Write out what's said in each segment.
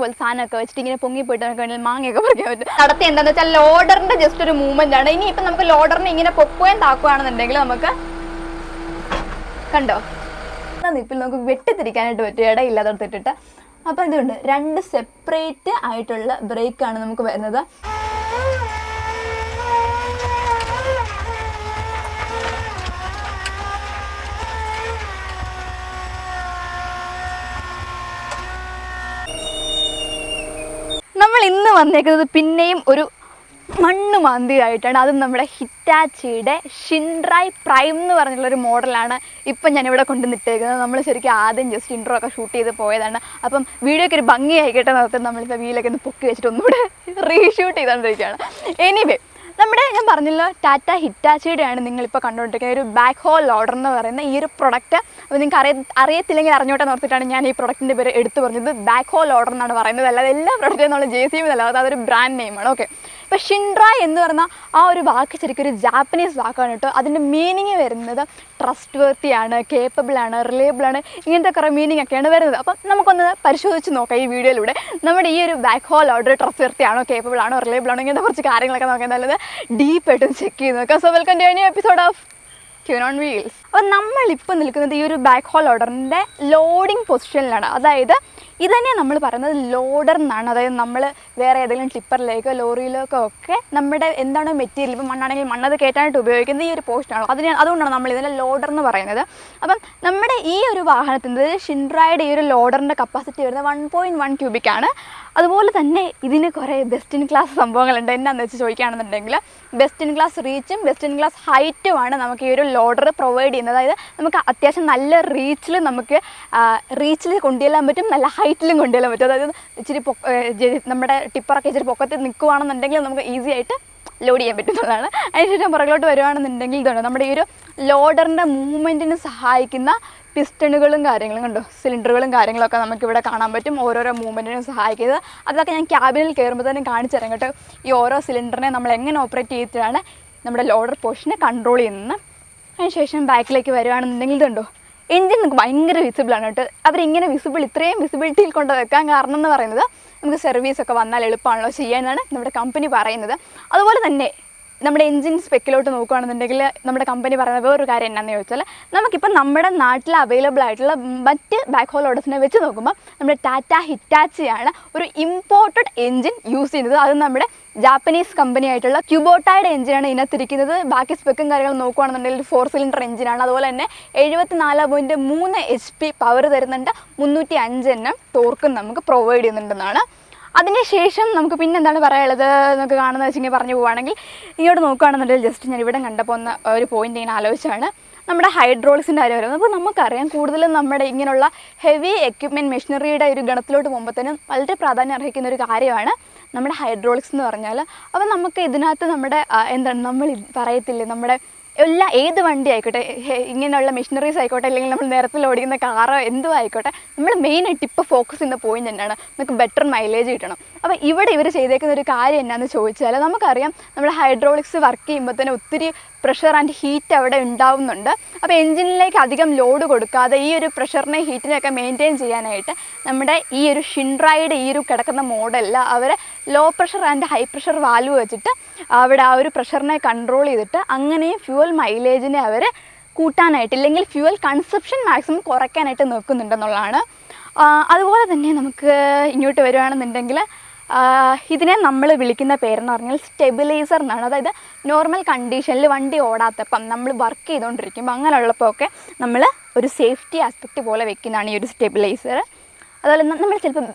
പോലെ സാധനമൊക്കെ വെച്ചിട്ട് ഇങ്ങനെ പൊങ്ങി പോയിട്ട് നമുക്ക് വേണമെങ്കിൽ മാങ്ങയൊക്കെ പറിക്കാൻ പറ്റും. നടത്തി എന്താണെന്ന് വെച്ചാൽ ലോഡറിൻ്റെ ജസ്റ്റ് ഒരു മൂവ്മെൻ്റ് ആണ്. ഇനിയിപ്പോൾ നമുക്ക് ലോഡറിനെ ഇങ്ങനെ പൊക്കുകയും താക്കുകയാണെന്നുണ്ടെങ്കിൽ നമുക്ക് കണ്ടോ നിപ്പിൽ നമുക്ക് വെട്ടിത്തിരിക്കാനായിട്ട് പറ്റും, ഇടയില്ലാത്തടത്തിട്ടിട്ട്. അപ്പോൾ ഇതുണ്ട്, 2 സെപ്പറേറ്റ് ആയിട്ടുള്ള ബ്രേക്കാണ് നമുക്ക് വരുന്നത്. നമ്മൾ ഇന്ന് വന്നേക്കുന്നത് പിന്നെയും ഒരു മണ്ണ് മാന്തിയായിട്ടാണ്. അതും നമ്മുടെ ഹിറ്റാച്ചിയുടെ ഷിൻറായ് പ്രൈം എന്ന് പറഞ്ഞിട്ടുള്ളൊരു മോഡലാണ് ഇപ്പം ഞാനിവിടെ കൊണ്ടുവന്നിട്ടേക്കുന്നത്. നമ്മൾ ശരിക്കും ആദ്യം ജസ്റ്റ് ഇൻട്രോ ഒക്കെ ഷൂട്ട് ചെയ്ത് പോയതാണ്. അപ്പം വീഡിയോയ്ക്ക് ഒരു ഭംഗിയായിക്കട്ടെ നിർത്തി നമ്മളിപ്പോൾ വീലൊക്കെ ഒന്ന് പൊക്കി വെച്ചിട്ട് ഒന്നുകൂടെ റീഷൂട്ട് ചെയ്തുകൊണ്ടിരിക്കുകയാണ്. എനിവേ, നമ്മുടെ ഞാൻ പറഞ്ഞല്ലോ ടാറ്റ ഹിറ്റാച്ചിയുടെയാണ് നിങ്ങളിപ്പോൾ കണ്ടുകൊണ്ടിരിക്കുന്നത് ഒരു ബാക്ക് ഹോൾ ലോഡർ എന്ന് പറയുന്ന ഈ ഒരു പ്രൊഡക്റ്റ്. അപ്പോൾ നിങ്ങൾക്ക് അറിയത്തില്ലെങ്കിൽ അറിഞ്ഞോട്ടെ നിർത്തിയിട്ടാണ് ഞാൻ ഈ പ്രൊഡക്റ്റിൻ്റെ പേര് എടുത്തു പറഞ്ഞത്. ബാക്ക് ഹോൾ ലോഡർ എന്നാണ് പറയുന്നത്, അല്ലാതെ എല്ലാ പ്രൊഡക്റ്റും നമ്മൾ JCB എന്നല്ലാതെ അതൊരു ബ്രാൻഡ് നെയിമാണ്. ഓക്കെ, ഇപ്പോൾ ഷിൻറായ് എന്ന് പറഞ്ഞാൽ ആ ഒരു വാക്ക് ശരിക്കും ഒരു ജാപ്പനീസ് വാക്കാണ് കേട്ടോ. അതിൻ്റെ മീനിങ് വരുന്നത് ട്രസ്റ്റ് വർത്തി ആണ്, കേപ്പബിൾ ആണ്, റിലയബിൾ ആണ്, ഇങ്ങനത്തെ കുറേ മീനിങ് ഒക്കെയാണ് വരുന്നത്. അപ്പം നമുക്കൊന്ന് പരിശോധിച്ച് നോക്കാം ഈ വീഡിയോയിലൂടെ. നമ്മുടെ ഈ ഒരു ബാക്ക് ഹോൾ ലോഡർ ട്രസ്റ്റ് വർത്തി ആണോ, കേപ്പബിൾ ആണോ, റിലയബിൾ ആണോ, ഇങ്ങനത്തെ കുറച്ച് കാര്യങ്ങളൊക്കെ നോക്കാൻ നല്ലത് ഡീപ്പായിട്ടും ചെക്ക് ചെയ്ത് നോക്കാം. So welcome to any episode of on wheels. അപ്പോൾ നമ്മളിപ്പോൾ നിൽക്കുന്നത് ഈ ഒരു ബാക്ക് ഹോൾ ലോഡറിൻ്റെ ലോഡിങ് പൊസിഷനിലാണ്. അതായത് ഇതന്നെ നമ്മൾ പറയുന്നത് ലോഡർ എന്നാണ്. അതായത് നമ്മൾ വേറെ ഏതെങ്കിലും ടിപ്പറിലേക്കോ ലോറിയിലേക്കോ ഒക്കെ നമ്മുടെ എന്താണ് മെറ്റീരിയൽ, ഇപ്പോൾ മണ്ണാണെങ്കിൽ മണ്ണത് കയറ്റാനായിട്ട് ഉപയോഗിക്കുന്നത് ഈ ഒരു പോസ്റ്റാണോ, അതുകൊണ്ടാണ് നമ്മൾ ഇതിനെ ലോഡർ എന്ന് പറയുന്നത്. അപ്പം നമ്മുടെ ഈ ഒരു വാഹനത്തിൻ്റെ ഷിൻറായുടെ ഈ ഒരു ലോഡറിൻ്റെ കപ്പാസിറ്റി വരുന്നത് 1.1 ക്യൂബിക് ആണ്. അതുപോലെ തന്നെ ഇതിന് കുറേ ബെസ്റ്റ് ഇൻ ക്ലാസ് സംഭവങ്ങളുണ്ട്. എന്നാന്ന് വെച്ച് ചോദിക്കുകയാണെന്നുണ്ടെങ്കിൽ ബെസ്റ്റ് ഇൻ ക്ലാസ് റീച്ചും ബെസ്റ്റ് ഇൻ ക്ലാസ് ഹൈറ്റുമാണ് നമുക്ക് ഈ ഒരു ലോഡർ പ്രൊവൈഡ് ചെയ്യുന്നത്. അതായത് നമുക്ക് അത്യാവശ്യം നല്ല റീച്ചിൽ കൊണ്ടുചെല്ലാൻ പറ്റും, നല്ല ഹൈറ്റിലും കൊണ്ടുചെല്ലാൻ പറ്റും. അതായത് ഇച്ചിരി നമ്മുടെ ടിപ്പറൊക്കെ ഇച്ചിരി പൊക്കത്തിൽ നിൽക്കുകയാണെന്നുണ്ടെങ്കിൽ നമുക്ക് ഈസി ആയിട്ട് ലോഡ് ചെയ്യാൻ പറ്റുന്നതാണ്. അതിനുശേഷം പുറകിലോട്ട് വരുവാണെന്നുണ്ടെങ്കിൽ ഇതാണ് നമ്മുടെ ഈ ഒരു ലോഡറിൻ്റെ മൂവ്മെൻറ്റിന് സഹായിക്കുന്ന പിസ്റ്റണുകളും കാര്യങ്ങളും കണ്ടോ, സിലിണ്ടറുകളും കാര്യങ്ങളൊക്കെ നമുക്കിവിടെ കാണാൻ പറ്റും. ഓരോരോ മൂവ്മെൻറ്റിനും സഹായിക്കുന്നത് അതൊക്കെ ഞാൻ ക്യാബിനിൽ കയറുമ്പോൾ തന്നെ കാണിച്ചു തരാം കേട്ടോ. ഈ ഓരോ സിലിണ്ടറിനെ നമ്മൾ എങ്ങനെ ഓപ്പറേറ്റ് ചെയ്തിട്ടാണ് നമ്മുടെ ലോഡർ പോർഷനെ കൺട്രോൾ ചെയ്യുന്നത്. അതിനുശേഷം ബാക്കിലേക്ക് വരുവാണെന്നുണ്ടെങ്കിൽ ഇതുണ്ടോ, എൻജിൻ നമുക്ക് ഭയങ്കര വിസിബിളാണ് കേട്ടോ. അവരിങ്ങനെ ഇത്രയും വിസിബിലിറ്റിയിൽ കൊണ്ട് വെക്കാൻ കാരണം എന്ന് പറയുന്നത് നമുക്ക് സർവീസൊക്കെ വന്നാൽ എളുപ്പമാണല്ലോ ചെയ്യാനാണ് നമ്മുടെ കമ്പനി പറയുന്നത്. അതുപോലെ തന്നെ നമ്മുടെ എൻജിൻ സ്പെക്കിലോട്ട് നോക്കുകയാണെന്നുണ്ടെങ്കിൽ നമ്മുടെ കമ്പനി പറയുന്ന വേറൊരു കാര്യം എന്നാന്ന് ചോദിച്ചാൽ നമുക്കിപ്പോൾ നമ്മുടെ നാട്ടിൽ അവൈലബിൾ ആയിട്ടുള്ള മറ്റ് ബാക്ക് ഹോൾ ലോഡേഴ്സിനെ വെച്ച് നോക്കുമ്പോൾ നമ്മുടെ ടാറ്റ ഹിറ്റാച്ചിയാണ് ഒരു ഇമ്പോർട്ടഡ് എൻജിൻ യൂസ് ചെയ്യുന്നത്. അത് നമ്മുടെ ജാപ്പനീസ് കമ്പനി ആയിട്ടുള്ള ക്യൂബോട്ടയുടെ എഞ്ചിനാണ് ഇതിനകത്തിരിക്കുന്നത്. ബാക്കി സ്പെക്കും കാര്യങ്ങളും നോക്കുകയാണെന്നുണ്ടെങ്കിൽ 4 സിലിണ്ടർ എഞ്ചിനാണ്. അതുപോലെ തന്നെ 74.3 HP പവർ തരുന്നുണ്ട്, 305 Nm ടോർക്കും നമുക്ക് പ്രൊവൈഡ് ചെയ്യുന്നുണ്ടെന്നാണ്. അതിനുശേഷം നമുക്ക് പിന്നെ എന്താണ് പറയാനുള്ളത് നമുക്ക് കാണുന്നത് വെച്ചിങ്ങനെ പറഞ്ഞു പോവുകയാണെങ്കിൽ ഇങ്ങോട്ട് നോക്കുകയാണെന്നുണ്ടെങ്കിൽ ജസ്റ്റ് ഞാൻ ഇവിടെ കണ്ടപ്പോൾ ഒരു പോയിൻ്റ് ഇങ്ങനെ ആലോചിച്ചാണ് നമ്മുടെ ഹൈഡ്രോളിക്സിൻ്റെ കാര്യം വരുന്നത്. അപ്പോൾ നമുക്കറിയാം കൂടുതലും നമ്മുടെ ഇങ്ങനെയുള്ള ഹെവി എക്യുപ്മെൻറ്റ് മെഷീനറിയുടെ ഒരു ഗണത്തിലോട്ട് പോകുമ്പോഴത്തേനും വളരെ പ്രാധാന്യം അർഹിക്കുന്ന ഒരു കാര്യമാണ് നമ്മുടെ ഹൈഡ്രോളിക്സ് എന്ന് പറഞ്ഞാൽ. അപ്പോൾ നമുക്ക് ഇതിനകത്ത് നമ്മുടെ എന്താണ് നമ്മൾ പറയത്തില്ലേ, നമ്മുടെ ഏത് വണ്ടി ആയിക്കോട്ടെ, ഇങ്ങനെയുള്ള മെഷീനറീസ് ആയിക്കോട്ടെ, അല്ലെങ്കിൽ നമ്മൾ നിരത്തിൽ ഓടിക്കുന്ന കാറോ എന്തോ ആയിക്കോട്ടെ, നമ്മൾ മെയിനായിട്ട് ഇപ്പോൾ ഫോക്കസ് ചെയ്യുന്ന പോയിൻ്റ് തന്നെയാണ് നമുക്ക് ബെറ്റർ മൈലേജ് കിട്ടണം. അപ്പോൾ ഇവിടെ ഇവർ ചെയ്തേക്കുന്ന ഒരു കാര്യം എന്നാന്ന് ചോദിച്ചാൽ നമുക്കറിയാം നമ്മുടെ ഹൈഡ്രോളിക്സ് വർക്ക് ചെയ്യുമ്പോൾ തന്നെ ഒത്തിരി പ്രഷർ ആൻഡ് ഹീറ്റ് അവിടെ ഉണ്ടാവുന്നുണ്ട്. അപ്പോൾ എൻജിനിലേക്ക് അധികം ലോഡ് കൊടുക്കാതെ ഈ ഒരു പ്രഷറിനെ ഹീറ്റിനെയൊക്കെ മെയിൻറ്റെയിൻ ചെയ്യാനായിട്ട് നമ്മുടെ ഈ ഒരു ഷിൻറായുടെ ഈ ഒരു കിടക്കുന്ന മോഡലിൽ അവർ low pressure and high pressure valve വെച്ചിട്ട് അവിടെ ആ ഒരു പ്രഷറിനെ കൺട്രോൾ ചെയ്തിട്ട് അങ്ങനെയും ഫ്യൂവൽ മൈലേജിനെ അവർ കൂട്ടാനായിട്ട്, ഇല്ലെങ്കിൽ ഫ്യൂവൽ കൺസപ്ഷൻ മാക്സിമം കുറയ്ക്കാനായിട്ട് നോക്കുന്നുണ്ടെന്നുള്ളതാണ്. അതുപോലെ തന്നെ നമുക്ക് ഇങ്ങോട്ട് വരുവാണെന്നുണ്ടെങ്കിൽ ഇതിനെ നമ്മൾ വിളിക്കുന്ന പേരെന്ന് പറഞ്ഞാൽ സ്റ്റെബിലൈസർ എന്നാണ്. അതായത് നോർമൽ കണ്ടീഷനിൽ വണ്ടി ഓടാത്തപ്പം നമ്മൾ വർക്ക് ചെയ്തുകൊണ്ടിരിക്കുമ്പോൾ അങ്ങനെയുള്ളപ്പോൾ ഒക്കെ നമ്മൾ ഒരു സേഫ്റ്റി ആസ്പെക്റ്റ് പോലെ വെക്കുന്നതാണ് ഈ ഒരു സ്റ്റെബിലൈസർ. അതുപോലെ നമ്മൾ ചിലപ്പോൾ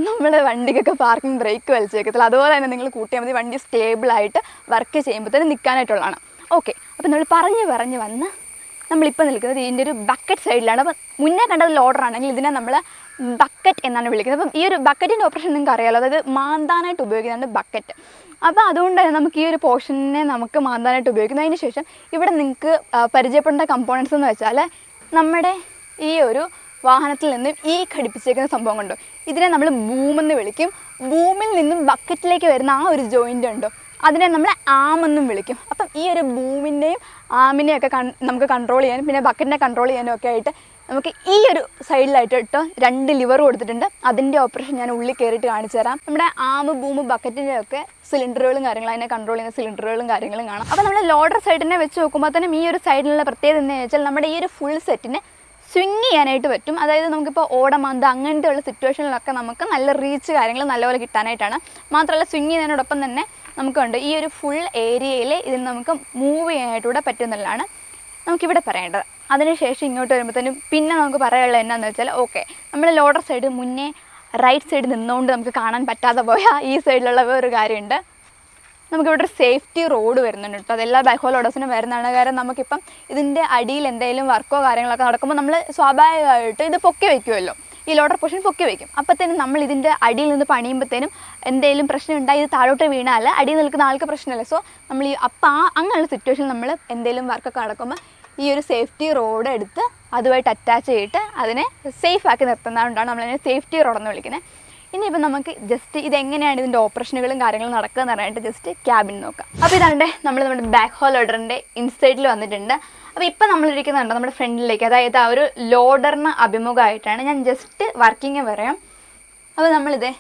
നമ്മുടെ വണ്ടിക്കൊക്കെ പാർക്കിംഗ് ബ്രേക്ക് വലിച്ച് വെക്കത്തില്ല, അതുപോലെ തന്നെ നിങ്ങൾ കൂട്ടിയാൽ മതി വണ്ടി സ്റ്റേബിളായിട്ട് വർക്ക് ചെയ്യുമ്പോൾ തന്നെ നിൽക്കാനായിട്ടുള്ളതാണ്. ഓക്കെ, അപ്പോൾ നമ്മൾ പറഞ്ഞ് വന്ന് നമ്മളിപ്പോൾ നിൽക്കുന്നത് ഇതിൻ്റെ ഒരു ബക്കറ്റ് സൈഡിലാണ്. അപ്പോൾ മുന്നേ കണ്ടത് ലോഡർ ആണെങ്കിൽ ഇതിനെ നമ്മൾ ബക്കറ്റ് എന്നാണ് വിളിക്കുന്നത്. അപ്പം ഈ ഒരു ബക്കറ്റിൻ്റെ ഓപ്പറേഷൻ നിങ്ങൾക്ക് അറിയാമല്ലോ, അതായത് മാന്താനായിട്ട് ഉപയോഗിക്കുന്നുണ്ട് ബക്കറ്റ്. അപ്പോൾ അതുകൊണ്ട് തന്നെ നമുക്ക് ഈ ഒരു പോർഷനെ നമുക്ക് മാന്താനായിട്ട് ഉപയോഗിക്കുന്നു. അതിന് ശേഷം ഇവിടെ നിങ്ങൾക്ക് പരിചയപ്പെടേണ്ട കമ്പോണൻസ് എന്ന് വെച്ചാൽ നമ്മുടെ ഈ ഒരു വാഹനത്തിൽ നിന്നും ഈ ഘടിപ്പിച്ചേക്കുന്ന സംഭവം കണ്ടോ, ഇതിനെ നമ്മൾ ബൂമെന്ന് വിളിക്കും. ബൂമിൽ നിന്നും ബക്കറ്റിലേക്ക് വരുന്ന ആ ഒരു ജോയിൻ്റ് ഉണ്ടോ, അതിനെ നമ്മൾ ആമെന്നും വിളിക്കും. അപ്പം ഈ ഒരു ബൂമിൻ്റെയും ആമിനെയൊക്കെ നമുക്ക് കൺട്രോൾ ചെയ്യാനും പിന്നെ ബക്കറ്റിനെ കൺട്രോൾ ചെയ്യാനും ഒക്കെ ആയിട്ട് നമുക്ക് ഈ ഒരു സൈഡിലായിട്ട് 2 ലിവർ കൊടുത്തിട്ടുണ്ട്. അതിൻ്റെ ഓപ്പറേഷൻ ഞാൻ ഉള്ളിൽ കയറിയിട്ട് കാണിച്ചു തരാം. നമ്മുടെ ആമ് ബൂമ് ബക്കറ്റിൻ്റെ ഒക്കെ സിലിണ്ടറുകളും കാര്യങ്ങളും അതിനെ കൺട്രോൾ ചെയ്യുന്ന സിലിണ്ടറുകളും കാര്യങ്ങളും കാണാം. അപ്പോൾ നമ്മൾ ലോഡർ സൈഡിനെ വെച്ച് നോക്കുമ്പോൾ തന്നെ ഈ ഒരു സൈഡിലുള്ള പ്രത്യേകത എന്താണെന്ന് വെച്ചാൽ നമ്മുടെ ഈ ഒരു ഫുൾ സെറ്റിനെ സ്വിങ് ചെയ്യാനായിട്ട് പറ്റും. അതായത് നമുക്കിപ്പോൾ ഓടമാന്ത അങ്ങനത്തെയുള്ള സിറ്റുവേഷനിലൊക്കെ നമുക്ക് നല്ല റീച്ച് കാര്യങ്ങൾ നല്ലപോലെ കിട്ടാനായിട്ടാണ്. മാത്രമല്ല സ്വിങ് ചെയ്യുന്നതിനോടൊപ്പം തന്നെ നമുക്കുണ്ട് ഈ ഒരു ഫുൾ ഏരിയയിൽ ഇതിന് നമുക്ക് മൂവ് ചെയ്യാനായിട്ടൂടെ പറ്റുന്നതാണ് നമുക്കിവിടെ പറയേണ്ടത്. അതിനുശേഷം ഇങ്ങോട്ട് വരുമ്പോഴത്തേനും പിന്നെ നമുക്ക് പറയാനുള്ളത് എന്നാന്ന് വെച്ചാൽ ഓക്കെ നമ്മൾ ലോഡർ സൈഡ് മുന്നേ റൈറ്റ് സൈഡ് നിന്നുകൊണ്ട് നമുക്ക് കാണാൻ പറ്റാതെ പോയാൽ ഈ സൈഡിലുള്ള വേറൊരു കാര്യമുണ്ട്. നമുക്കിവിടെ ഒരു സേഫ്റ്റി റോഡ് വരുന്നുണ്ട് കേട്ടോ. അതെല്ലാ ബാക്ക്ഹോ ലോഡേഴ്സിനും വരുന്നതാണ്. കാരണം നമുക്കിപ്പം ഇതിൻ്റെ അടിയിൽ എന്തെങ്കിലും വർക്കോ കാര്യങ്ങളൊക്കെ നടക്കുമ്പോൾ നമ്മൾ സ്വാഭാവികമായിട്ട് ഇത് പൊക്കി വയ്ക്കുമല്ലോ, ഈ ലോഡർ പോർഷൻ പൊക്കി വയ്ക്കും. അപ്പോഴത്തേനും നമ്മൾ ഇതിൻ്റെ അടിയിൽ നിന്ന് പണിയുമ്പോഴത്തേനും എന്തെങ്കിലും പ്രശ്നം ഉണ്ടായി ഇത് താഴോട്ട് വീണാൽ അടിയിൽ നിൽക്കുന്ന ആൾക്ക് പ്രശ്നമല്ല. സോ നമ്മൾ ഈ അങ്ങനെയുള്ള സിറ്റുവേഷനിൽ നമ്മൾ എന്തെങ്കിലും വർക്കൊക്കെ നടക്കുമ്പോൾ ഈ ഒരു സേഫ്റ്റി റോഡ് എടുത്ത് അതുമായിട്ട് അറ്റാച്ച് ചെയ്തിട്ട് അതിനെ സേഫ് ആക്കി നിർത്തുന്നതുകൊണ്ടാണ് നമ്മളതിനെ സേഫ്റ്റി റോഡെന്ന് വിളിക്കുന്നത്. ഇനിയിപ്പോൾ നമുക്ക് ജസ്റ്റ് ഇതെങ്ങനെയാണ് ഇതിൻ്റെ ഓപ്പറേഷനുകളും കാര്യങ്ങളും നടക്കുക എന്ന് പറഞ്ഞിട്ട് ജസ്റ്റ് ക്യാബിൻ നോക്കാം. അപ്പോൾ ഇതാണ്ട് നമ്മുടെ ബാക്ക്ഹോ ലോഡറിൻ്റെ ഇൻസൈഡിൽ വന്നിട്ടുണ്ട്. അപ്പോൾ ഇപ്പോൾ നമ്മളിരിക്കുന്നുണ്ട് നമ്മുടെ ഫ്രണ്ടിലേക്ക്, അതായത് ആ ഒരു ലോഡറിന് അഭിമുഖമായിട്ടാണ്. ഞാൻ ജസ്റ്റ് വർക്കിങ് പറയാം. അപ്പോൾ നമ്മളിത്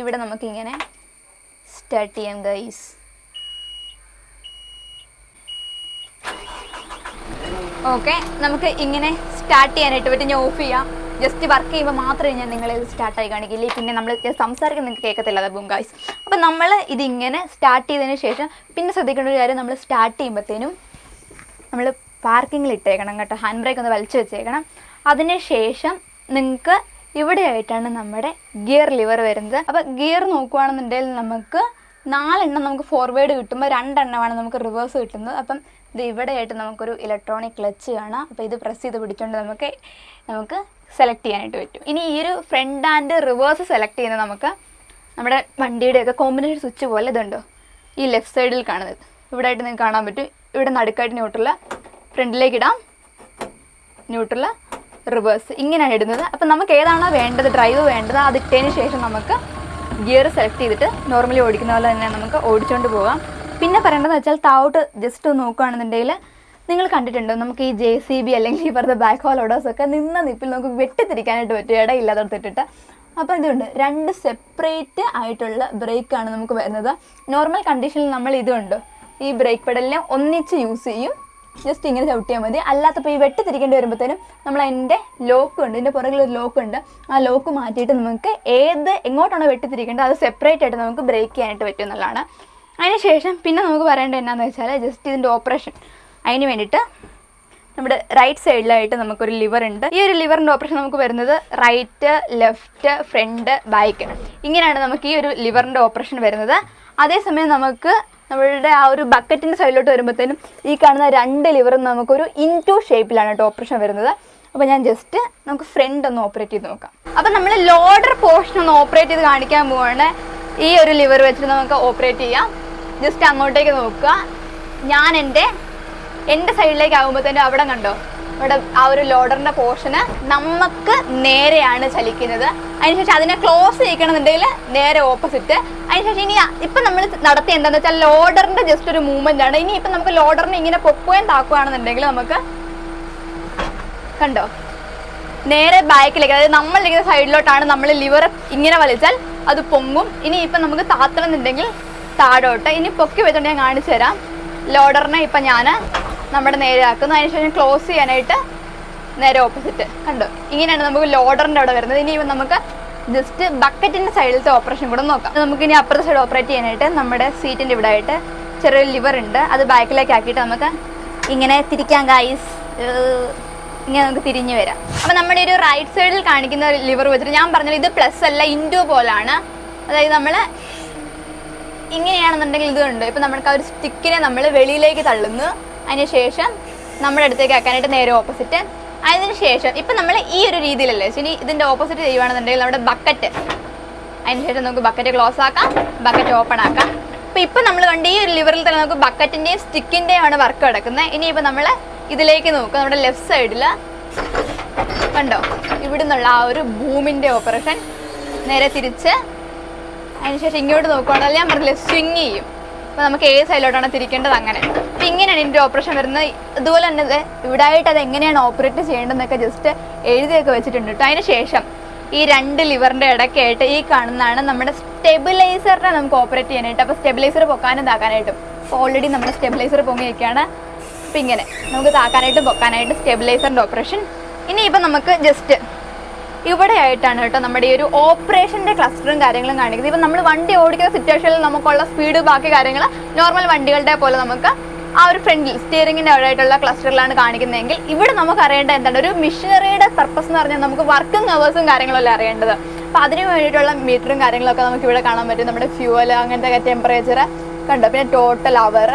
ഇവിടെ നമുക്കിങ്ങനെ സ്റ്റാർട്ട് ചെയ്യാം ഗൈസ്. ഓക്കെ, നമുക്ക് ഇങ്ങനെ സ്റ്റാർട്ട് ചെയ്യാനായിട്ട് പറ്റും. ഞാൻ ഓഫ് ചെയ്യാം. ജസ്റ്റ് വർക്ക് ചെയ്യുമ്പോൾ മാത്രമേ ഞാൻ നിങ്ങളെ ഇത് സ്റ്റാർട്ടായി കാണിക്കില്ലേ, പിന്നെ നമ്മൾ സംസാരിക്കാൻ നിങ്ങൾക്ക് കേൾക്കത്തില്ല. അത് ബൂം ഗൈസ്. അപ്പം നമ്മൾ ഇതിങ്ങനെ സ്റ്റാർട്ട് ചെയ്തതിന് ശേഷം പിന്നെ ശ്രദ്ധിക്കേണ്ട ഒരു കാര്യം, നമ്മൾ സ്റ്റാർട്ട് ചെയ്യുമ്പോഴത്തേനും നമ്മൾ പാർക്കിങ്ങിൽ ഇട്ടേക്കണം കേട്ടോ. ഹാൻഡ് ബ്രേക്ക് ഒന്ന് വലിച്ചു വെച്ചേക്കണം. അതിനുശേഷം നിങ്ങൾക്ക് ഇവിടെയായിട്ടാണ് നമ്മുടെ ഗിയർ ലിവർ വരുന്നത്. അപ്പോൾ ഗിയർ നോക്കുകയാണെന്നുണ്ടെങ്കിൽ നമുക്ക് 4 എണ്ണം നമുക്ക് ഫോർവേഡ് കിട്ടുമ്പോൾ 2 എണ്ണമാണ് നമുക്ക് റിവേഴ്സ് കിട്ടുന്നത്. അപ്പം ഇത് ഇവിടെയായിട്ട് നമുക്കൊരു ഇലക്ട്രോണിക് ക്ലച്ച് കാണാം. അപ്പോൾ ഇത് പ്രസ് ചെയ്ത് പിടിച്ചുകൊണ്ട് നമുക്ക് സെലക്ട് ചെയ്യാനായിട്ട് പറ്റും. ഇനി ഈ ഒരു ഫ്രണ്ട് ആൻഡ് റിവേഴ്സ് സെലക്ട് ചെയ്യുന്നത് നമുക്ക് നമ്മുടെ വണ്ടിയുടെയൊക്കെ കോമ്പിനേഷൻ സ്വിച്ച് പോലെ ഇതുണ്ടോ ഈ ലെഫ്റ്റ് സൈഡിൽ കാണുന്നത്. ഇവിടെ ആയിട്ട് നിങ്ങൾക്ക് കാണാൻ പറ്റും. ഇവിടെ നടുക്കായിട്ട് ന്യൂട്രൽ, ഫ്രണ്ടിലേക്ക് ഇടാം, ന്യൂട്രൽ, റിവേഴ്സ്, ഇങ്ങനെയാണ് ഇടുന്നത്. അപ്പം നമുക്ക് ഏതാണോ വേണ്ടത്, ഡ്രൈവ് വേണ്ടത്, അതിട്ടതിന് ശേഷം നമുക്ക് ഗിയർ സെലക്ട് ചെയ്തിട്ട് നോർമലി ഓടിക്കുന്ന പോലെ തന്നെ നമുക്ക് ഓടിച്ചുകൊണ്ട് പോകാം. പിന്നെ പറയേണ്ടതെന്ന് വെച്ചാൽ താഴോട്ട് ജസ്റ്റ് നോക്കുകയാണെന്നുണ്ടെങ്കിൽ നിങ്ങൾ കണ്ടിട്ടുണ്ടോ, നമുക്ക് ഈ JCB അല്ലെങ്കിൽ ഇവരുടെ ബാക്ക്ഹോ ലോഡേഴ്സൊക്കെ നിന്ന നിപ്പിൽ നമുക്ക് വെട്ടിത്തിരിക്കാനായിട്ട് പറ്റും, ഇടയില്ലാത്തടത്തിട്ടിട്ട്. അപ്പോൾ ഇതുണ്ട് 2 സെപ്പറേറ്റ് ആയിട്ടുള്ള ബ്രേക്കാണ് നമുക്ക് വരുന്നത്. നോർമൽ കണ്ടീഷനിൽ നമ്മൾ ഇതുണ്ട് ഈ ബ്രേക്ക് പെഡലിനെ ഒന്നിച്ച് യൂസ് ചെയ്യും, ജസ്റ്റ് ഇങ്ങനെ ചവിട്ടിയാൽ മതി. അല്ലാത്തപ്പോൾ ഈ വെട്ടിത്തിരിക്കേണ്ടി വരുമ്പോഴത്തേനും നമ്മൾ അതിൻ്റെ ലോക്ക് ഉണ്ട്, ഇതിൻ്റെ പുറകിലൊരു ലോക്ക് ഉണ്ട്. ആ ലോക്ക് മാറ്റിയിട്ട് നമുക്ക് എങ്ങോട്ടാണോ വെട്ടിത്തിരിക്കേണ്ടത് അത് സെപ്പറേറ്റ് ആയിട്ട് നമുക്ക് ബ്രേക്ക് ചെയ്യാനായിട്ട് പറ്റും എന്നുള്ളതാണ്. അതിനുശേഷം പിന്നെ നമുക്ക് പറയേണ്ടത് എന്നാന്ന് വെച്ചാൽ ജസ്റ്റ് ഇതിൻ്റെ ഓപ്പറേഷൻ, അതിന് വേണ്ടിയിട്ട് നമ്മുടെ റൈറ്റ് സൈഡിലായിട്ട് നമുക്കൊരു ലിവർ ഉണ്ട്. ഈ ഒരു ലിവറിൻ്റെ ഓപ്പറേഷൻ നമുക്ക് വരുന്നത് റൈറ്റ്, ലെഫ്റ്റ്, ഫ്രണ്ട്, ബാക്ക്, ഇങ്ങനെയാണ് നമുക്ക് ഈ ഒരു ലിവറിൻ്റെ ഓപ്പറേഷൻ വരുന്നത്. അതേസമയം നമുക്ക് നമ്മളുടെ ആ ഒരു ബക്കറ്റിൻ്റെ സൈഡിലോട്ട് വരുമ്പോഴത്തേനും ഈ കാണുന്ന 2 ലിവറും നമുക്കൊരു ഇൻടു ഷേപ്പിലാണ് കേട്ടോ ഓപ്പറേഷൻ വരുന്നത്. അപ്പോൾ ഞാൻ ജസ്റ്റ് നമുക്ക് ഫ്രണ്ട് ഒന്ന് ഓപ്പറേറ്റ് ചെയ്ത് നോക്കാം. അപ്പോൾ നമ്മൾ ലോഡർ പോർഷൻ ഒന്ന് ഓപ്പറേറ്റ് ചെയ്ത് കാണിക്കാൻ പോവാണ്. ഈ ഒരു ലിവർ വെച്ചിട്ട് നമുക്ക് ഓപ്പറേറ്റ് ചെയ്യാം. ജസ്റ്റ് അങ്ങോട്ടേക്ക് നോക്കുക. ഞാൻ എൻ്റെ സൈഡിലേക്ക് ആകുമ്പോഴത്തേനും അവിടെ കണ്ടോ, ഇവിടെ ആ ഒരു ലോഡറിൻ്റെ പോർഷന് നമുക്ക് നേരെയാണ് ചലിക്കുന്നത്. അതിനുശേഷം അതിനെ ക്ലോസ് ചെയ്യിക്കണമെന്നുണ്ടെങ്കിൽ നേരെ ഓപ്പോസിറ്റ്. അതിനുശേഷം ഇനി ഇപ്പം നമ്മൾ നടത്തിയ എന്താണെന്ന് വെച്ചാൽ ലോഡറിൻ്റെ ജസ്റ്റ് ഒരു മൂവ്മെൻ്റ് ആണ്. ഇനി ഇപ്പം നമുക്ക് ലോഡറിനെ ഇങ്ങനെ പൊക്കുകയും താക്കുകയാണെന്നുണ്ടെങ്കിൽ നമുക്ക് കണ്ടോ നേരെ ബാക്കിലേക്ക്, അതായത് നമ്മളിരിക്കുന്ന സൈഡിലോട്ടാണ് നമ്മൾ ലിവർ ഇങ്ങനെ വലിച്ചാൽ അത് പൊങ്ങും. ഇനി ഇപ്പം നമുക്ക് താത്തണമെന്നുണ്ടെങ്കിൽ താഴോട്ട്. ഇനി പൊക്കി വെച്ചിട്ട് ഞാൻ കാണിച്ചു തരാം. ലോഡറിനെ ഇപ്പം ഞാൻ നമ്മുടെ നേരെ ആക്കുന്നു. അതിനുശേഷം ക്ലോസ് ചെയ്യാനായിട്ട് നേരെ ഓപ്പോസിറ്റ്. കണ്ടോ, ഇങ്ങനെയാണ് നമുക്ക് ലോഡറിൻ്റെ അവിടെ വരുന്നത്. ഇനി ഇപ്പം നമുക്ക് ജസ്റ്റ് ബക്കറ്റിൻ്റെ സൈഡിലത്തെ ഓപ്പറേഷൻ കൂടെ നോക്കാം. നമുക്കിനി അപ്പുറത്തെ സൈഡ് ഓപ്പറേറ്റ് ചെയ്യാനായിട്ട് നമ്മുടെ സീറ്റിൻ്റെ ഇവിടെ ആയിട്ട് ചെറിയൊരു ലിവർ ഉണ്ട്. അത് ബാക്കിലേക്ക് ആക്കിയിട്ട് നമുക്ക് ഇങ്ങനെ തിരിക്കാം ഗൈസ്. ഇങ്ങനെ നമുക്ക് തിരിഞ്ഞു വരാം. അപ്പം നമ്മുടെ ഒരു റൈറ്റ് സൈഡിൽ കാണിക്കുന്ന ലിവർ വെച്ചിട്ട് ഞാൻ പറഞ്ഞത് ഇത് പ്ലസ് അല്ല, ഇൻറ്റു പോലാണ്. അതായത് നമ്മൾ ഇങ്ങനെയാണെന്നുണ്ടെങ്കിൽ ഇതുണ്ട്. ഇപ്പം നമുക്ക് ആ ഒരു സ്റ്റിക്കിനെ നമ്മൾ വെളിയിലേക്ക് തള്ളുന്നു. അതിനുശേഷം നമ്മുടെ അടുത്തേക്ക് ആക്കാനായിട്ട് നേരെ ഓപ്പോസിറ്റ്. അതിനുശേഷം ഇപ്പം നമ്മൾ ഈ ഒരു രീതിയിലല്ലേ, ഇനി ഇതിൻ്റെ ഓപ്പോസിറ്റ് ചെയ്യുകയാണെന്നുണ്ടെങ്കിൽ നമ്മുടെ ബക്കറ്റ്, അതിനുശേഷം നമുക്ക് ബക്കറ്റ് ക്ലോസ് ആക്കാം, ബക്കറ്റ് ഓപ്പൺ ആക്കാം. അപ്പോൾ ഇപ്പം നമ്മൾ കണ്ട് ഈ ഒരു ലിവറിൽ തന്നെ നമുക്ക് ബക്കറ്റിൻ്റെയും സ്റ്റിക്കിൻ്റെയും ആണ് വർക്ക് കിടക്കുന്നത്. ഇനിയിപ്പോൾ നമ്മൾ ഇതിലേക്ക് നോക്കുക. നമ്മുടെ ലെഫ്റ്റ് സൈഡിൽ കണ്ടോ ഇവിടെ നിന്നുള്ള ആ ഒരു ബൂമിൻ്റെ ഓപ്പറേഷൻ നേരെ തിരിച്ച്. അതിനുശേഷം ഇങ്ങോട്ട് നോക്കുകയാണെങ്കിൽ ഞാൻ പറഞ്ഞില്ലേ സ്വിങ് ചെയ്യും. അപ്പോൾ നമുക്ക് ഏത് സൈഡിലോട്ടാണ് തിരിക്കേണ്ടത് അങ്ങനെ. അപ്പോൾ ഇങ്ങനെയാണ് ഇതിൻ്റെ ഓപ്പറേഷൻ വരുന്നത്. ഇതുപോലെ തന്നെ ഇവിടെ ആയിട്ട് അത് എങ്ങനെയാണ് ഓപ്പറേറ്റ് ചെയ്യേണ്ടതെന്നൊക്കെ ജസ്റ്റ് എഴുതിയൊക്കെ വെച്ചിട്ടുണ്ട് കേട്ടോ. അതിന് ശേഷം ഈ 2 ലിവറിൻ്റെ ഇടയ്ക്കായിട്ട് ഈ കാണുന്നതാണ് നമ്മുടെ സ്റ്റെബിലൈസറിനെ നമുക്ക് ഓപ്പറേറ്റ് ചെയ്യാനായിട്ട്. അപ്പോൾ സ്റ്റെബിലൈസർ പൊക്കാനും താക്കാനായിട്ടും. അപ്പോൾ ഓൾറെഡി നമ്മുടെ സ്റ്റെബിലൈസർ പൊങ്ങി വയ്ക്കുകയാണ്. അപ്പോൾ ഇങ്ങനെ നമുക്ക് താക്കാനായിട്ടും പൊക്കാനായിട്ട് സ്റ്റെബിലൈസറിൻ്റെ ഓപ്പറേഷൻ. ഇനിയിപ്പോൾ നമുക്ക് ജസ്റ്റ് ഇവിടെ ആയിട്ടാണ് കേട്ടോ നമ്മുടെ ഈ ഒരു ഓപ്പറേഷൻ്റെ ക്ലസ്റ്ററും കാര്യങ്ങളും കാണിക്കുന്നത്. ഇപ്പം നമ്മൾ വണ്ടി ഓടിക്കുന്ന സിറ്റുവേഷനിൽ നമുക്കുള്ള സ്പീഡ് ബാക്കി കാര്യങ്ങൾ നോർമൽ വണ്ടികളുടെ പോലെ നമുക്ക് ആ ഒരു ഫ്രണ്ടിൽ സ്റ്റിയറിങ്ങിൻ്റെ അവിടെ ആയിട്ടുള്ള ക്ലസ്റ്ററിലാണ് കാണിക്കുന്നതെങ്കിൽ ഇവിടെ നമുക്ക് അറിയേണ്ട എന്താണ് ഒരു മിഷനറിയുടെ പർപ്പസ് എന്ന് പറഞ്ഞാൽ നമുക്ക് വർക്കിംഗ് അവേഴ്സും കാര്യങ്ങളല്ലേ അറിയേണ്ടത്. അപ്പോൾ അതിന് വേണ്ടിയിട്ടുള്ള മീറ്ററും കാര്യങ്ങളൊക്കെ നമുക്ക് ഇവിടെ കാണാൻ പറ്റും. നമ്മുടെ ഫ്യൂവൽ അങ്ങനത്തെ ടെമ്പറേച്ചർ കണ്ടോ, പിന്നെ ടോട്ടൽ അവർ,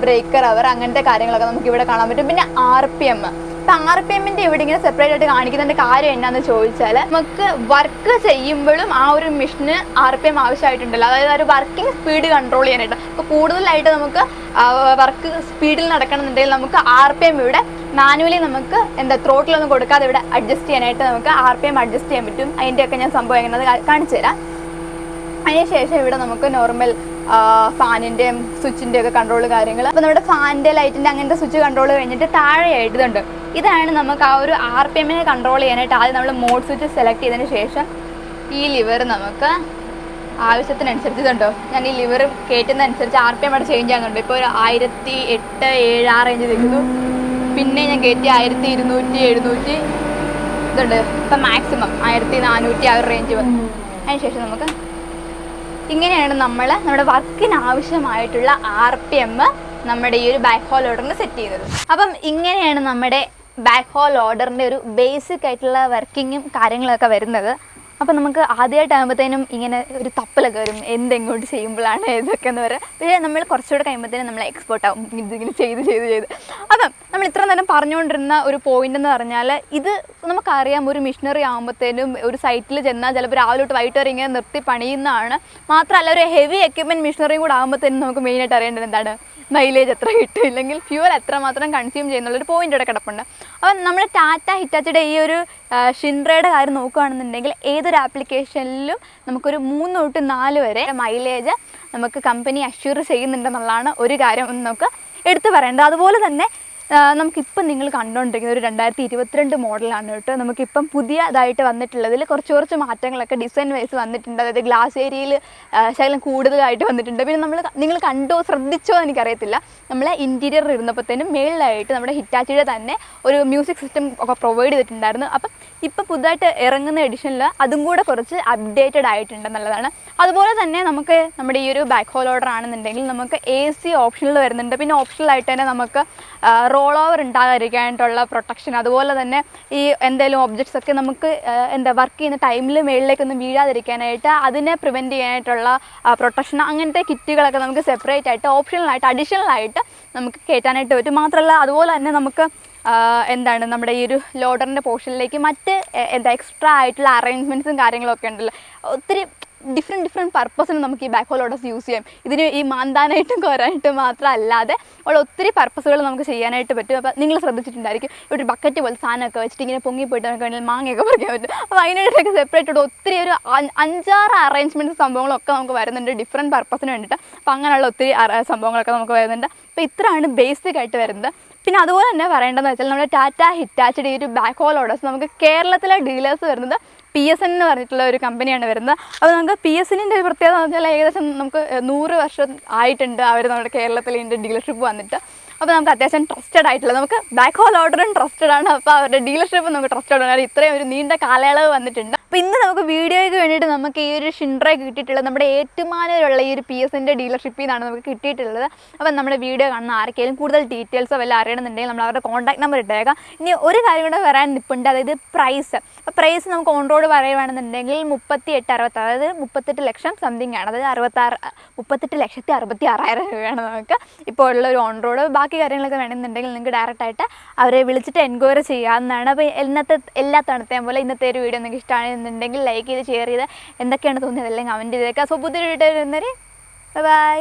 ബ്രേക്കർ അവർ, അങ്ങനത്തെ കാര്യങ്ങളൊക്കെ നമുക്ക് ഇവിടെ കാണാൻ പറ്റും. പിന്നെ RPM. ഇപ്പം RPM ഇവിടെ ഇങ്ങനെ സെപ്പറേറ്റ് ആയിട്ട് കാണിക്കുന്നതിൻ്റെ കാര്യം എന്നാന്ന് ചോദിച്ചാൽ നമുക്ക് വർക്ക് ചെയ്യുമ്പോഴും ആ ഒരു മെഷീന് RPM ആവശ്യമായിട്ടുണ്ടല്ലോ. അതായത് ആ ഒരു വർക്കിംഗ് സ്പീഡ് കൺട്രോൾ ചെയ്യാനായിട്ട്. അപ്പോൾ കൂടുതലായിട്ട് നമുക്ക് വർക്ക് സ്പീഡിൽ നടക്കണമെന്നുണ്ടെങ്കിൽ നമുക്ക് RPM ഇവിടെ മാനുവലി നമുക്ക് ത്രോട്ടിലൊന്നും കൊടുക്കാതെ ഇവിടെ അഡ്ജസ്റ്റ് ചെയ്യാനായിട്ട് നമുക്ക് RPM അഡ്ജസ്റ്റ് ചെയ്യാൻ പറ്റും. അതിൻ്റെയൊക്കെ ഞാൻ സംഭവം എങ്ങനെ കാണിച്ചു തരാം. അതിനുശേഷം ഇവിടെ നമുക്ക് നോർമൽ ഫാനിൻ്റെയും സ്വിച്ചിൻ്റെ ഒക്കെ കൺട്രോൾ കാര്യങ്ങൾ. അപ്പോൾ നമ്മുടെ ഫാനിൻ്റെ ലൈറ്റിൻ്റെ അങ്ങനത്തെ സ്വിച്ച് കൺട്രോൾ കഴിഞ്ഞിട്ട് താഴെയായിട്ട് ഇതുണ്ട്. ഇതാണ് നമുക്ക് ആ ഒരു RPMനെ കൺട്രോൾ ചെയ്യാനായിട്ട് ആദ്യം നമ്മൾ മോഡ് സ്വിച്ച് സെലക്ട് ചെയ്തതിന് ശേഷം ഈ ലിവർ നമുക്ക് ആവശ്യത്തിനനുസരിച്ച് ഇതുണ്ടോ, ഞാൻ ഈ ലിവർ കയറ്റുന്നതനുസരിച്ച് RPM അവിടെ ചേഞ്ച് ആകുന്നുണ്ട്. ഇപ്പോൾ ഒരു 1008, 7 ആ റേഞ്ച് നിൽക്കുന്നു. പിന്നെ ഞാൻ കയറ്റി 1200, 700 ഇതുണ്ട്. ഇപ്പം മാക്സിമം 1400 ആ ഒരു റേഞ്ച് വന്നു. അതിനുശേഷം നമുക്ക് ഇങ്ങനെയാണ് നമ്മുടെ വർക്കിന് ആവശ്യമായിട്ടുള്ള RPM നമ്മുടെ ഈ ഒരു ബാക്ക്ഹോ ലോഡറിന് സെറ്റ് ചെയ്യുന്നത്. അപ്പം ഇങ്ങനെയാണ് നമ്മുടെ ബാക്ക്ഹോ ലോഡറിൻ്റെ ഒരു ബേസിക് ആയിട്ടുള്ള വർക്കിങ്ങും കാര്യങ്ങളൊക്കെ വരുന്നത്. അപ്പം നമുക്ക് ആദ്യമായിട്ടാകുമ്പോഴത്തേനും ഇങ്ങനെ ഒരു തപ്പലൊക്കെ വരും, എന്തെങ്ങോട്ട് ചെയ്യുമ്പോഴാണ് ഇതൊക്കെ എന്ന് പറയാം. പക്ഷേ നമ്മൾ കുറച്ചുകൂടെ കഴിയുമ്പോഴത്തേനും നമ്മൾ എക്സ്പേർട്ട് ആവും ഇതിങ്ങനെ ചെയ്ത്. അപ്പം നമ്മൾ ഇത്ര നേരം പറഞ്ഞുകൊണ്ടിരുന്ന ഒരു പോയിന്റ് എന്ന് പറഞ്ഞാൽ ഇത് നമുക്കറിയാം, ഒരു മിഷനറി ആകുമ്പോഴത്തേനും ഒരു സൈറ്റിൽ ചെന്നാൽ ചിലപ്പോൾ രാവിലെ തൊട്ട് വൈകിട്ട് വരെ ഇങ്ങനെ നിർത്തി പണിയുന്നതാണ്. മാത്രമല്ല ഒരു ഹെവി എക്യുപ്മെൻറ്റ് മിഷനറിയും കൂടെ ആകുമ്പോഴത്തേനും നമുക്ക് മെയിനായിട്ട് അറിയേണ്ടത് എന്താണ്, മൈലേജ് എത്ര കിട്ടും, ഇല്ലെങ്കിൽ ഫ്യൂവൽ എത്രമാത്രം കൺസ്യൂം ചെയ്യുന്നുള്ളൊരു പോയിൻ്റ് ഇവിടെ കിടപ്പുണ്ട്. അപ്പം നമ്മൾ ടാറ്റ ഹിറ്റാച്ചിയുടെ ഈ ഒരു ഷിൻറയുടെ കാര്യം നോക്കുകയാണെന്നുണ്ടെങ്കിൽ ഏതൊരു ആപ്ലിക്കേഷനിലും നമുക്കൊരു 3 തൊട്ട് 4 വരെ മൈലേജ് നമുക്ക് കമ്പനി അഷ്യൂർ ചെയ്യുന്നുണ്ടെന്നുള്ളതാണ് ഒരു കാര്യം നമുക്ക് എടുത്തു പറയേണ്ടത്. അതുപോലെ തന്നെ നമുക്കിപ്പം നിങ്ങൾ കണ്ടുകൊണ്ടിരിക്കുന്ന ഒരു 2022 മോഡലാണ് കേട്ടോ. നമുക്കിപ്പം പുതിയതായിട്ട് വന്നിട്ടുള്ളതിൽ കുറച്ച് മാറ്റങ്ങളൊക്കെ ഡിസൈൻ വൈസ് വന്നിട്ടുണ്ട്. അതായത് ഗ്ലാസ് ഏരിയയിൽ ശകലം കൂടുതലായിട്ട് വന്നിട്ടുണ്ട്. പിന്നെ നിങ്ങൾ കണ്ടോ ശ്രദ്ധിച്ചോ എനിക്കറിയത്തില്ല, നമ്മൾ ഇൻറ്റീരിയർ ഇരുന്നപ്പോഴത്തേനും മേളിലായിട്ട് നമ്മുടെ ഹിറ്റാച്ചിയുടെ തന്നെ ഒരു മ്യൂസിക് സിസ്റ്റം ഒക്കെ പ്രൊവൈഡ് ചെയ്തിട്ടുണ്ടായിരുന്നു. അപ്പം ഇപ്പം പുതുതായിട്ട് ഇറങ്ങുന്ന എഡിഷനിൽ അതും കൂടെ കുറച്ച് അപ്ഡേറ്റഡ് ആയിട്ടുണ്ടെന്നുള്ളതാണ്. അതുപോലെ തന്നെ നമുക്ക് നമ്മുടെ ഈ ഒരു ബാക്ക്ഹോ ലോഡർ ആണെന്നുണ്ടെങ്കിൽ നമുക്ക് AC ഓപ്ഷനിൽ വരുന്നുണ്ട്. പിന്നെ ഓപ്ഷണലായിട്ട് തന്നെ നമുക്ക് റോൾ ഓവർ ഉണ്ടാകാതിരിക്കാനായിട്ടുള്ള പ്രൊട്ടക്ഷൻ, അതുപോലെ തന്നെ ഈ എന്തെങ്കിലും ഒബ്ജക്ട്സ് ഒക്കെ നമുക്ക് വർക്ക് ചെയ്യുന്ന ടൈമിൽ മേളിലേക്കൊന്നും വീഴാതിരിക്കാനായിട്ട് അതിനെ പ്രിവെൻറ്റ് ചെയ്യാനായിട്ടുള്ള പ്രൊട്ടക്ഷൻ, അങ്ങനത്തെ കിറ്റുകളൊക്കെ നമുക്ക് സെപ്പറേറ്റ് ആയിട്ട് ഓപ്ഷണലായിട്ട് അഡീഷണലായിട്ട് നമുക്ക് കയറ്റാനായിട്ട് പറ്റും. മാത്രമല്ല അതുപോലെ തന്നെ നമുക്ക് നമ്മുടെ ഈ ഒരു ലോഡറിൻ്റെ പോർഷനിലേക്ക് മറ്റ് എക്സ്ട്രാ ആയിട്ടുള്ള അറേഞ്ച്മെൻറ്റ്സും കാര്യങ്ങളൊക്കെ ഉണ്ടല്ലോ. ഒത്തിരി ഡിഫറെൻറ്റ് പർപ്പസിന് നമുക്ക് ഈ ബാക്ക്ഹോ ലോഡേഴ്സ് യൂസ് ചെയ്യാം. ഇതിന് ഈ മാന്താനായിട്ടും കോരാനായിട്ടും മാത്രമല്ലാതെ ഉള്ള ഒത്തിരി പർപ്പസുകൾ നമുക്ക് ചെയ്യാനായിട്ട് പറ്റും. അപ്പോൾ നിങ്ങൾ ശ്രദ്ധിച്ചിട്ടുണ്ടായിരിക്കും, ഒരു ബക്കറ്റ് പോലെ സാധനമൊക്കെ വെച്ചിട്ട് ഇങ്ങനെ പൊങ്ങിപ്പോയിട്ട് നമുക്ക് വേണമെങ്കിൽ മാങ്ങയൊക്കെ പറിക്കാൻ പറ്റും. അപ്പോൾ അതിനായിട്ടൊക്കെ സെപ്പറേറ്റ് ഒത്തിരി ഒരു 5-6 അറേഞ്ച്മെൻറ്റ്സ് സംഭവങ്ങളൊക്കെ നമുക്ക് വരുന്നുണ്ട് ഡിഫറെൻറ്റ് പർപ്പസിന് വേണ്ടിയിട്ട്. അപ്പോൾ അങ്ങനെയുള്ള ഒത്തിരി സംഭവങ്ങളൊക്കെ നമുക്ക് വരുന്നുണ്ട്. അപ്പോൾ ഇത്രയാണ് ബേസിക് ആയിട്ട് വരുന്നത്. പിന്നെ അതുപോലെ തന്നെ പറയേണ്ടതെന്ന് വെച്ചാൽ നമ്മുടെ ടാറ്റ ഹിറ്റാച്ചിയുടെ ഈ ഒരു ബാക്ക്ഹോ ലോഡേഴ്സ് നമുക്ക് കേരളത്തിലെ ഡീലേഴ്സ് വരുന്നത് PSN എന്ന് പറഞ്ഞിട്ടുള്ള ഒരു കമ്പനിയാണ് വരുന്നത്. അപ്പോൾ നമുക്ക് PSNൻ്റെ ഒരു പ്രത്യേകത എന്ന് വെച്ചാൽ ഏകദേശം നമുക്ക് 100 വർഷം ആയിട്ടുണ്ട് അവർ നമ്മുടെ കേരളത്തിൽ ഇതിൻ്റെ ഡീലർഷിപ്പ് വന്നിട്ട്. അപ്പോൾ നമുക്ക് അത്യാവശ്യം ട്രസ്റ്റഡ് ആയിട്ടുള്ള, നമുക്ക് ബാക്ക്ഹോ ലോഡറും ട്രസ്റ്റഡ് ആണ്. അപ്പോൾ അവരുടെ ഡീലർഷിപ്പ് നമുക്ക് ട്രസ്റ്റഡ് ആണ്. ഇത്രയും ഒരു നീണ്ട കാലയളവ് വന്നിട്ടുണ്ട്. അപ്പോൾ ഇന്ന് നമുക്ക് വീഡിയോയ്ക്ക് വേണ്ടിയിട്ട് നമുക്ക് ഈ ഒരു ഷിൻറൈ കിട്ടിയിട്ടുള്ളത് നമ്മുടെ ഏറ്റുമാനൂരുള്ള ഈ ഒരു PSNൻ്റെ ഡീലർഷിപ്പിൽ നിന്നാണ് നമുക്ക് കിട്ടിയിട്ടുള്ളത്. അപ്പോൾ നമ്മുടെ വീഡിയോ കാണുന്ന ആർക്കെങ്കിലും കൂടുതൽ ഡീറ്റെയിൽസോ വല്ല അറിയണമെന്നുണ്ടെങ്കിൽ നമ്മൾ അവരുടെ കോൺടാക്ട് നമ്പർ ഇട്ടേക്കാം. ഇനി ഒരു കാര്യം കൂടെ വരാൻ നിൽപ്പുണ്ട്, അതായത് പ്രൈസ്. അപ്പോൾ പ്രൈസ് നമുക്ക് ഓൺ റോഡ് പറയുകയാണെന്നുണ്ടെങ്കിൽ 38,60, അതായത് 38 ലക്ഷം സംതിങ് ആണ്. അതായത് 38,66,000 രൂപയാണ് നമുക്ക് ഇപ്പോൾ ഉള്ള ഒരു ഓൺ റോഡ്. ബാക്കി കാര്യങ്ങളൊക്കെ വേണമെന്നുണ്ടെങ്കിൽ നിങ്ങൾക്ക് ഡയറക്റ്റായിട്ട് അവരെ വിളിച്ചിട്ട് എൻക്വയറി ചെയ്യാവുന്നതാണ്. അപ്പോൾ എല്ലാ തവണത്തെയും പോലെ ഇന്നത്തെ ഒരു വീഡിയോ നിങ്ങൾക്ക് ഇഷ്ടമാണെന്നുണ്ടെങ്കിൽ ലൈക്ക് ചെയ്ത് ഷെയർ ചെയ്ത് എന്തൊക്കെയാണ് തോന്നിയത് അല്ലെങ്കിൽ കമൻറ്റ് ചെയ്തേക്കാം. സോ പുതിയൊരു വീഡിയോ വരുന്നവരെ ബൈ.